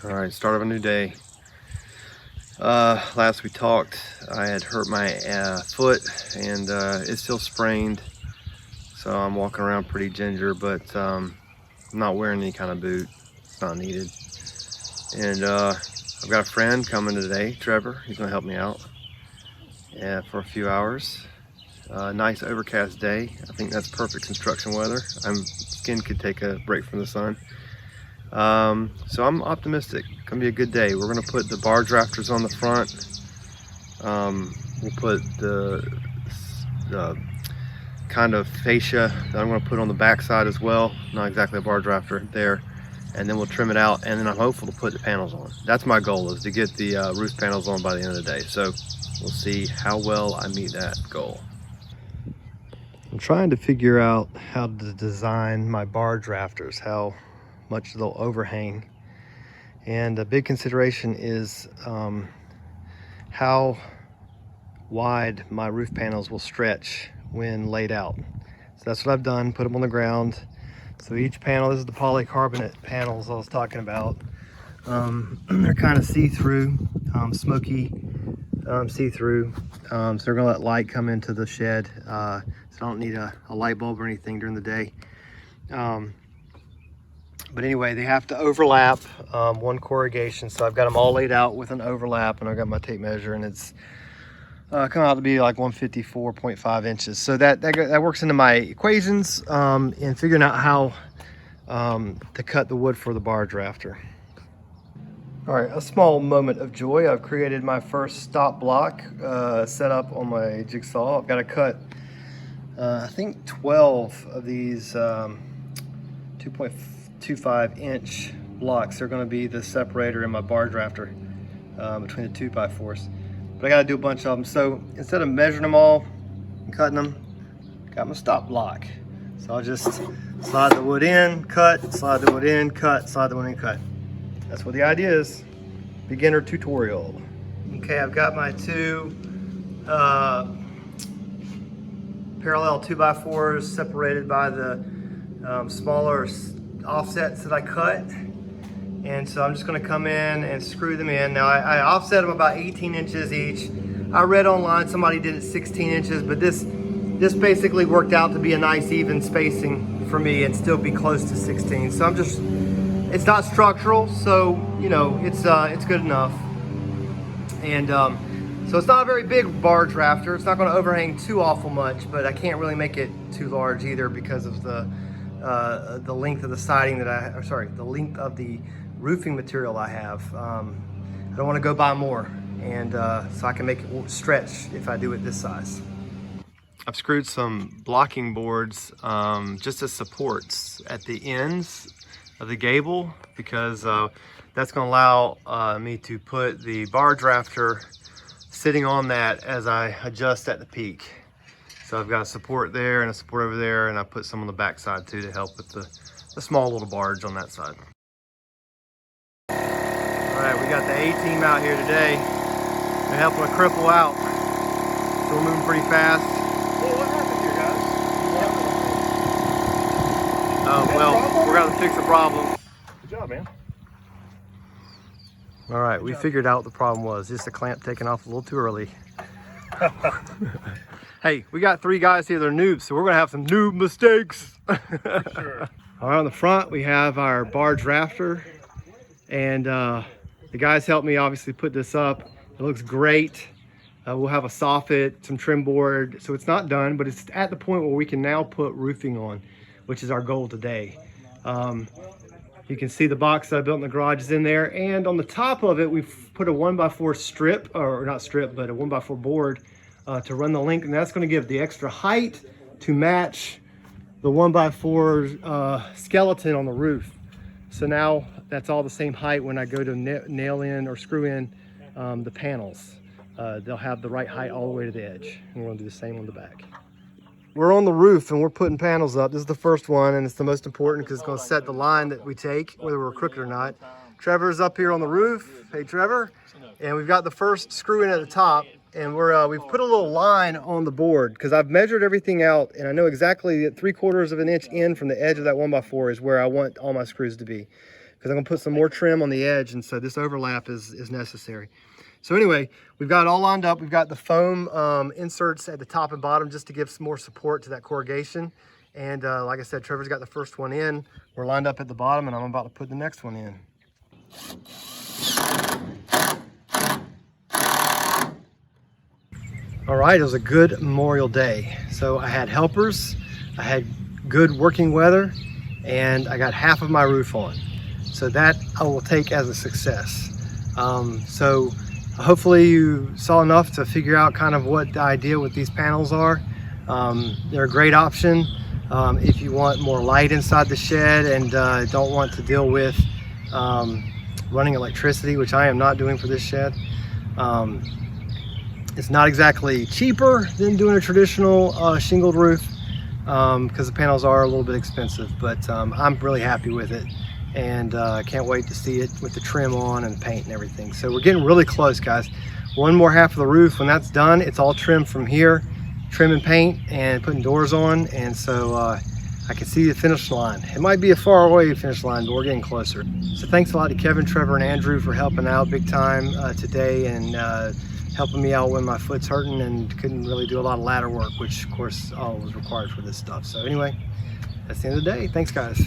All right, start of a new day. Last we talked, I had hurt my foot and it's still sprained. So I'm walking around pretty ginger, but I'm not wearing any kind of boot. It's not needed. And I've got a friend coming today, Trevor. He's gonna help me out for a few hours. Nice overcast day. I think that's perfect construction weather. Skin could take a break from the sun. So I'm optimistic. It's gonna be a good day. We're gonna put the barge rafters on the front. We'll put the kind of fascia that I'm gonna put on the back side as well. Not exactly a barge rafter there. And then we'll trim it out, and then I'm hopeful to put the panels on. That's my goal, is to get the roof panels on by the end of the day. So we'll see how well I meet that goal. I'm trying to figure out how to design my barge rafters, how much they'll overhang. And a big consideration is how wide my roof panels will stretch when laid out. So that's what I've done, put them on the ground. So each panel, this is the polycarbonate panels I was talking about. They're kind of see-through, smoky, see-through. So they're gonna let light come into the shed. So I don't need a light bulb or anything during the day. But anyway, they have to overlap one corrugation. So I've got them all laid out with an overlap, and I've got my tape measure, and it's come out to be like 154.5 inches. So that works into my equations in figuring out how to cut the wood for the barge rafter. All right, a small moment of joy. I've created my first stop block set up on my jigsaw. I've got to cut, I think 12 of these 2.25 inch blocks. They're going to be the separator in my barge rafter between the 2x4s. But I got to do a bunch of them. So instead of measuring them all and cutting them, got my stop block. So I'll just slide the wood in, cut, slide the wood in, cut, slide the wood in, cut. That's what the idea is. Beginner tutorial. Okay, I've got my two parallel 2x4s separated by the smaller offsets that I cut. And so I'm just gonna come in and screw them in. Now I offset them about 18 inches each. I read online somebody did it 16 inches, but this basically worked out to be a nice even spacing for me and still be close to 16. So it's not structural, so you know, it's good enough. And so it's not a very big barge rafter. It's not gonna overhang too awful much, but I can't really make it too large either because of the length of the siding the length of the roofing material I have. I don't want to go buy more, and so I can make it stretch if I do it this size. I've screwed some blocking boards just as supports at the ends of the gable, because that's going to allow me to put the barge rafter sitting on that as I adjust at the peak. So I've got a support there and a support over there, and I put some on the back side too to help with the small little barge on that side. All right, we got the A-team out here today. They're helping a cripple out. So we're moving pretty fast. Well, what happened here, guys? Well, we're gonna fix the problem. Good job, man. All right, we figured out what the problem was. Just the clamp taking off a little too early. Hey, we got 3 guys here that are noobs, so we're gonna have some noob mistakes. Sure. All right, on the front, we have our barge rafter, and the guys helped me obviously put this up. It looks great. We'll have a soffit, some trim board, so it's not done, but it's at the point where we can now put roofing on, which is our goal today. You can see the box that I built in the garage is in there, and on the top of it, we've put a 1x4 strip, or not strip, but a 1x4 board to run the link, and that's going to give the extra height to match the 1x4 skeleton on the roof. So now that's all the same height when I go to nail in or screw in the panels. They'll have the right height all the way to the edge. And we're going to do the same on the back. We're on the roof and we're putting panels up. This is the first one, and it's the most important because it's going to set the line that we take, whether we're crooked or not. Trevor's up here on the roof. Hey, Trevor. And we've got the first screw in at the top, and we've put a little line on the board because I've measured everything out, and I know exactly that 3/4 of an inch in from the edge of that 1x4 is where I want all my screws to be. because I'm gonna put some more trim on the edge, and so this overlap is necessary. So anyway, we've got it all lined up. We've got the foam inserts at the top and bottom just to give some more support to that corrugation. And like I said, Trevor's got the first one in. We're lined up at the bottom, and I'm about to put the next one in. All right, it was a good Memorial Day. So I had helpers, I had good working weather, and I got half of my roof on. So that I will take as a success. So hopefully you saw enough to figure out kind of what the idea with these panels are. They're a great option if you want more light inside the shed and don't want to deal with running electricity, which I am not doing for this shed. It's not exactly cheaper than doing a traditional shingled roof because the panels are a little bit expensive, but I'm really happy with it, and can't wait to see it with the trim on and the paint and everything. So we're getting really close, guys. One more half of the roof. When that's done, it's all trimmed from here, trim and paint and putting doors on, and so I can see the finish line. It might be a far away finish line, but we're getting closer. So thanks a lot to Kevin, Trevor, and Andrew for helping out big time today, and helping me out when my foot's hurting and couldn't really do a lot of ladder work, which of course all was required for this stuff. So anyway, that's the end of the day. Thanks, guys.